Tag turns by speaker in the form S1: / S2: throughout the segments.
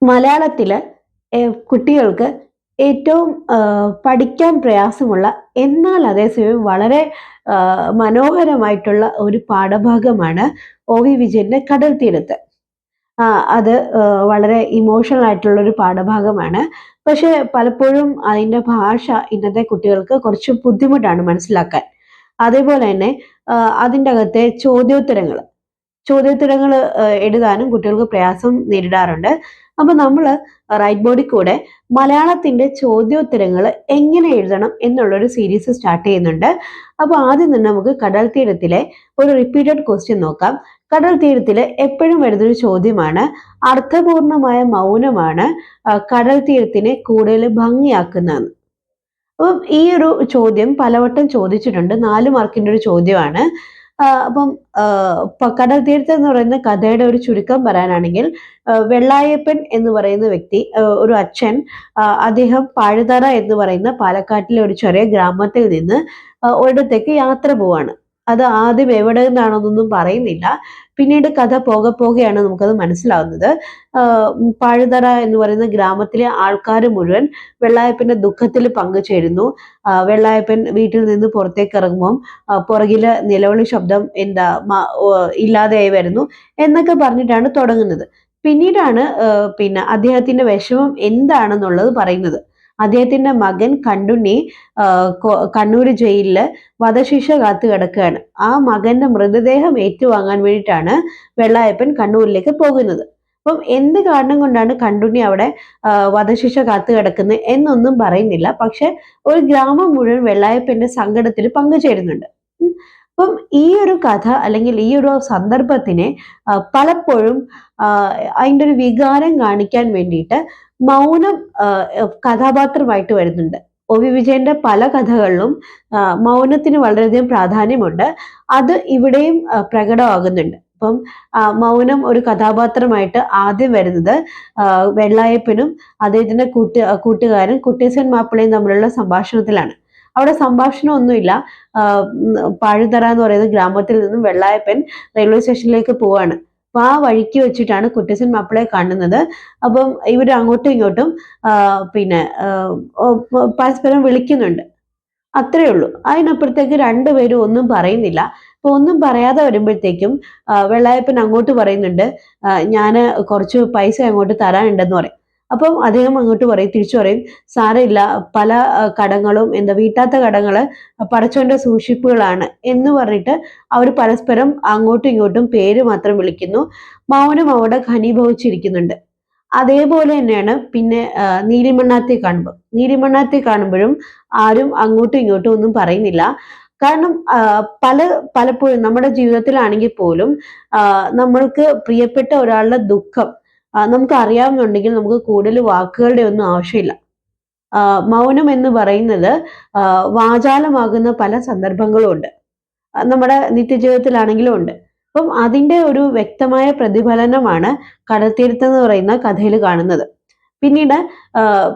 S1: മലയാളത്തില് കുട്ടികൾക്ക് ഏറ്റവും പഠിക്കാൻ പ്രയാസമുള്ള എന്നാൽ അതേസമയം വളരെ മനോഹരമായിട്ടുള്ള ഒരു പാഠഭാഗമാണ് ഒ.വി. വിജയന്റെ കടൽത്തീരത്ത്. അത് വളരെ ഇമോഷണൽ ആയിട്ടുള്ള ഒരു പാഠഭാഗമാണ്. പക്ഷെ പലപ്പോഴും അതിന്റെ ഭാഷ ഇന്നത്തെ കുട്ടികൾക്ക് കുറച്ച് ബുദ്ധിമുട്ടാണ് മനസ്സിലാക്കാൻ. അതേപോലെ തന്നെ അതിൻ്റെ അകത്തെ ചോദ്യോത്തരങ്ങൾ എഴുതാനും കുട്ടികൾക്ക് പ്രയാസം നേരിടാറുണ്ട്. അപ്പൊ നമ്മൾ റൈറ്റ് ബോർഡിൽ കൂടെ മലയാളത്തിന്റെ ചോദ്യോത്തരങ്ങൾ എങ്ങനെ എഴുതണം എന്നുള്ളൊരു സീരീസ് സ്റ്റാർട്ട് ചെയ്യുന്നുണ്ട്. അപ്പൊ ആദ്യം തന്നെ നമുക്ക് കടൽ തീരത്തിലെ ഒരു റിപ്പീറ്റഡ് ക്വസ്റ്റ്യൻ നോക്കാം. കടൽ തീരത്തിൽ എപ്പോഴും വരുന്നൊരു ചോദ്യമാണ്, അർത്ഥപൂർണമായ മൗനമാണ് കടൽ തീരത്തിനെ കൂടുതൽ ഭംഗിയാക്കുന്നതെന്ന്. അപ്പം ഈ ഒരു ചോദ്യം പലവട്ടം ചോദിച്ചിട്ടുണ്ട്. 4 മാർക്കിന്റെ ഒരു ചോദ്യമാണ്. അപ്പം കടൽ തീരത്ത് എന്ന് പറയുന്ന കഥയുടെ ഒരു ചുരുക്കം പറയാനാണെങ്കിൽ, വെള്ളായപ്പൻ എന്ന് പറയുന്ന വ്യക്തി, ഒരു അച്ഛൻ, അദ്ദേഹം പാഴുതറ എന്ന് പറയുന്ന പാലക്കാട്ടിലെ ഒരു ചെറിയ ഗ്രാമത്തിൽ നിന്ന് ഒരിടത്തേക്ക് യാത്ര പോവാണ്. അത് ആദ്യം എവിടെ നിന്നാണെന്നൊന്നും പറയുന്നില്ല. പിന്നീട് കഥ പോകെയാണ് നമുക്കത് മനസ്സിലാവുന്നത്. പാഴുതറ എന്ന് പറയുന്ന ഗ്രാമത്തിലെ ആൾക്കാർ മുഴുവൻ വെള്ളായപ്പന്റെ ദുഃഖത്തിൽ പങ്കുചേരുന്നു. വെള്ളായപ്പൻ വീട്ടിൽ നിന്ന് പുറത്തേക്ക് ഇറങ്ങുമ്പം പുറകില് നിലവിളി ശബ്ദം ഇല്ലാതെയായി വരുന്നു എന്നൊക്കെ പറഞ്ഞിട്ടാണ് തുടങ്ങുന്നത്. പിന്നീടാണ് പിന്നെ അദ്ദേഹത്തിന്റെ വിഷമം എന്താണെന്നുള്ളത് പറയുന്നത്. അദ്ദേഹത്തിന്റെ മകൻ കണ്ടുണ്ണി കണ്ണൂർ ജയിലില് വധശിക്ഷ കാത്തു കിടക്കുകയാണ്. ആ മകന്റെ മൃതദേഹം ഏറ്റുവാങ്ങാൻ വേണ്ടിയിട്ടാണ് വെള്ളായപ്പൻ കണ്ണൂരിലേക്ക് പോകുന്നത്. അപ്പം എന്ത് കാരണം കൊണ്ടാണ് കണ്ടുണ്ണി അവിടെ വധശിക്ഷ കാത്തു കിടക്കുന്നത് എന്നൊന്നും പറയുന്നില്ല. പക്ഷെ ഒരു ഗ്രാമം മുഴുവൻ വെള്ളായപ്പന്റെ സങ്കടത്തിൽ പങ്കുചേരുന്നുണ്ട്. അപ്പം ഈ ഒരു കഥ അല്ലെങ്കിൽ ഈ ഒരു സന്ദർഭത്തിനെ പലപ്പോഴും അതിൻ്റെ ഒരു വികാരം കാണിക്കാൻ വേണ്ടിയിട്ട് മൗനം കഥാപാത്രമായിട്ട് വരുന്നുണ്ട്. ഒ.വി. വിജയന്റെ പല കഥകളിലും മൗനത്തിന് വളരെയധികം പ്രാധാന്യമുണ്ട്. അത് ഇവിടെയും പ്രകടമാകുന്നുണ്ട്. അപ്പം മൗനം ഒരു കഥാപാത്രമായിട്ട് ആദ്യം വരുന്നത് വെള്ളായപ്പനും അദ്ദേഹത്തിന്റെ കൂട്ടുകാരൻ കുട്ടേസൻ മാപ്പിളയും തമ്മിലുള്ള സംഭാഷണത്തിലാണ്. അവിടെ സംഭാഷണമൊന്നുമില്ല. പാഴുതറ എന്ന് പറയുന്ന ഗ്രാമത്തിൽ നിന്നും വെള്ളായപ്പൻ റെയിൽവേ സ്റ്റേഷനിലേക്ക് പോവാണ്. അപ്പൊ ആ വഴിക്ക് വെച്ചിട്ടാണ് കുട്ടേസൻ മാപ്പിളയെ കാണുന്നത്. അപ്പം ഇവർ അങ്ങോട്ടും ഇങ്ങോട്ടും പിന്നെ പരസ്പരം വിളിക്കുന്നുണ്ട്. അത്രേ ഉള്ളൂ. അതിനപ്പുറത്തേക്ക് രണ്ടുപേരും ഒന്നും പറയുന്നില്ല. അപ്പൊ ഒന്നും പറയാതെ വരുമ്പോഴത്തേക്കും വെള്ളായപ്പൻ അങ്ങോട്ട് പറയുന്നുണ്ട്, ഞാൻ കുറച്ച് പൈസ അങ്ങോട്ട് തരാനുണ്ടെന്ന് പറയും. അപ്പം അദ്ദേഹം അങ്ങോട്ട് തിരിച്ചു പറയും, സാരമില്ല, പല കടങ്ങളും വീട്ടാത്ത കടങ്ങള് പടച്ചോന്റെ സൂക്ഷിപ്പുകളാണ് എന്ന് പറഞ്ഞിട്ട് അവർ പരസ്പരം അങ്ങോട്ടും ഇങ്ങോട്ടും പേര് മാത്രം വിളിക്കുന്നു. മൗനം അവിടെ ഘനീഭവിച്ചിരിക്കുന്നുണ്ട്. അതേപോലെ തന്നെയാണ് പിന്നെ നീലിമണ്ണാത്തെ കാണുമ്പോഴും ആരും അങ്ങോട്ടും ഇങ്ങോട്ടും ഒന്നും പറയുന്നില്ല. കാരണം പലപ്പോഴും നമ്മുടെ ജീവിതത്തിലാണെങ്കിൽ പോലും നമ്മൾക്ക് പ്രിയപ്പെട്ട ഒരാളുടെ ദുഃഖം നമുക്ക് അറിയാവുന്നുണ്ടെങ്കിൽ നമുക്ക് കൂടുതൽ വാക്കുകളുടെ ഒന്നും ആവശ്യമില്ല. മൗനം എന്ന് പറയുന്നത് വാചാലമാകുന്ന പല സന്ദർഭങ്ങളും ഉണ്ട്. നമ്മുടെ നിത്യജീവിതത്തിലാണെങ്കിലും ഉണ്ട്. അപ്പം അതിന്റെ ഒരു വ്യക്തമായ പ്രതിഫലനമാണ് കടൽത്തീരത്ത് എന്ന് പറയുന്ന കഥയിൽ കാണുന്നത്. പിന്നീട്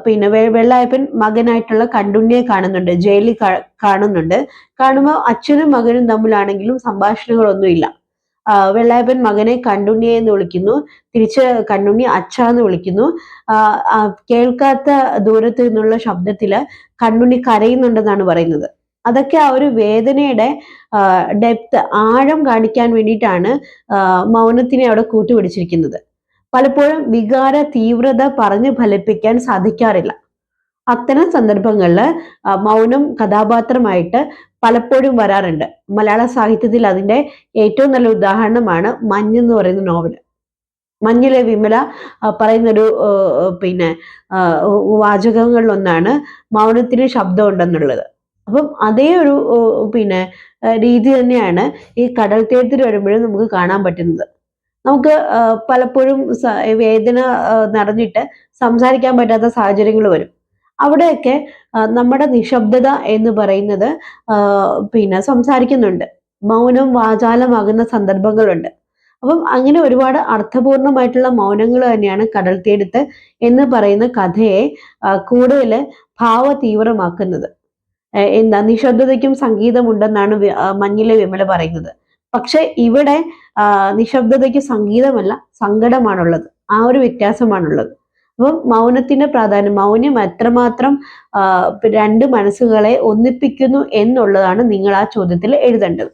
S1: പിന്നെ വെള്ളായപ്പൻ മകനായിട്ടുള്ള കണ്ടുണ്ണിയെ കാണുന്നുണ്ട്, ജയിലിൽ കാണുന്നുണ്ട്. കാണുമ്പോൾ അച്ഛനും മകനും തമ്മിലാണെങ്കിലും സംഭാഷണങ്ങളൊന്നുമില്ല. വെള്ളായപ്പൻ മകനെ കണ്ടുണ്ണിയെ എന്ന് വിളിക്കുന്നു, തിരിച്ച് കണ്ടുണ്ണി അച്ഛ എന്ന് വിളിക്കുന്നു. കേൾക്കാത്ത ദൂരത്ത് നിന്നുള്ള ശബ്ദത്തില് കണ്ടുണ്ണി കരയുന്നുണ്ടെന്നാണ് പറയുന്നത്. അതൊക്കെ ആ ഒരു വേദനയുടെ ഡെപ്ത്, ആഴം കാണിക്കാൻ വേണ്ടിയിട്ടാണ് മൗനത്തിനെ അവിടെ കൂട്ടുപിടിച്ചിരിക്കുന്നത്. പലപ്പോഴും വികാര തീവ്രത പറഞ്ഞു ഫലിപ്പിക്കാൻ സാധിക്കാറില്ല. അത്തരം സന്ദർഭങ്ങളിൽ മൗനം കഥാപാത്രമായിട്ട് പലപ്പോഴും വരാറുണ്ട്. മലയാള സാഹിത്യത്തിൽ അതിന്റെ ഏറ്റവും നല്ല ഉദാഹരണമാണ് മഞ്ഞ് എന്ന് പറയുന്ന നോവല്. മഞ്ഞിലെ വിമല പറയുന്നൊരു പിന്നെ വാചകങ്ങളിലൊന്നാണ് മൗനത്തിന് ശബ്ദം ഉണ്ടെന്നുള്ളത്. അപ്പം അതേ ഒരു പിന്നെ രീതി തന്നെയാണ് ഈ കടൽ തീരത്തിൽ വരുമ്പോഴും നമുക്ക് കാണാൻ പറ്റുന്നത്. നമുക്ക് പലപ്പോഴും വേദന നിറഞ്ഞിട്ട് സംസാരിക്കാൻ പറ്റാത്ത സാഹചര്യങ്ങൾ വരും. അവിടെയൊക്കെ നമ്മുടെ നിശബ്ദത എന്ന് പറയുന്നത് പിന്നെ സംസാരിക്കുന്നുണ്ട്. മൗനം വാചാലമാകുന്ന സന്ദർഭങ്ങളുണ്ട്. അപ്പം അങ്ങനെ ഒരുപാട് അർത്ഥപൂർണമായിട്ടുള്ള മൗനങ്ങൾ തന്നെയാണ് കടൽ തീരത്ത് എന്ന് പറയുന്ന കഥയെ കൂടുതൽ ഭാവതീവ്രമാക്കുന്നത്. നിശബ്ദതയ്ക്കും സംഗീതമുണ്ടെന്നാണ് മഞ്ഞിലെ വിമല പറയുന്നത്. പക്ഷെ ഇവിടെ നിശബ്ദതയ്ക്ക് സംഗീതമല്ല, സങ്കടമാണുള്ളത്. ആ ഒരു വ്യത്യാസമാണുള്ളത്. അപ്പം മൗനത്തിന്റെ പ്രാധാന്യം, മൗനം എത്രമാത്രം രണ്ട് മനസ്സുകളെ ഒന്നിപ്പിക്കുന്നു എന്നുള്ളതാണ് നിങ്ങൾ ആ ചോദ്യത്തിൽ എഴുതേണ്ടത്.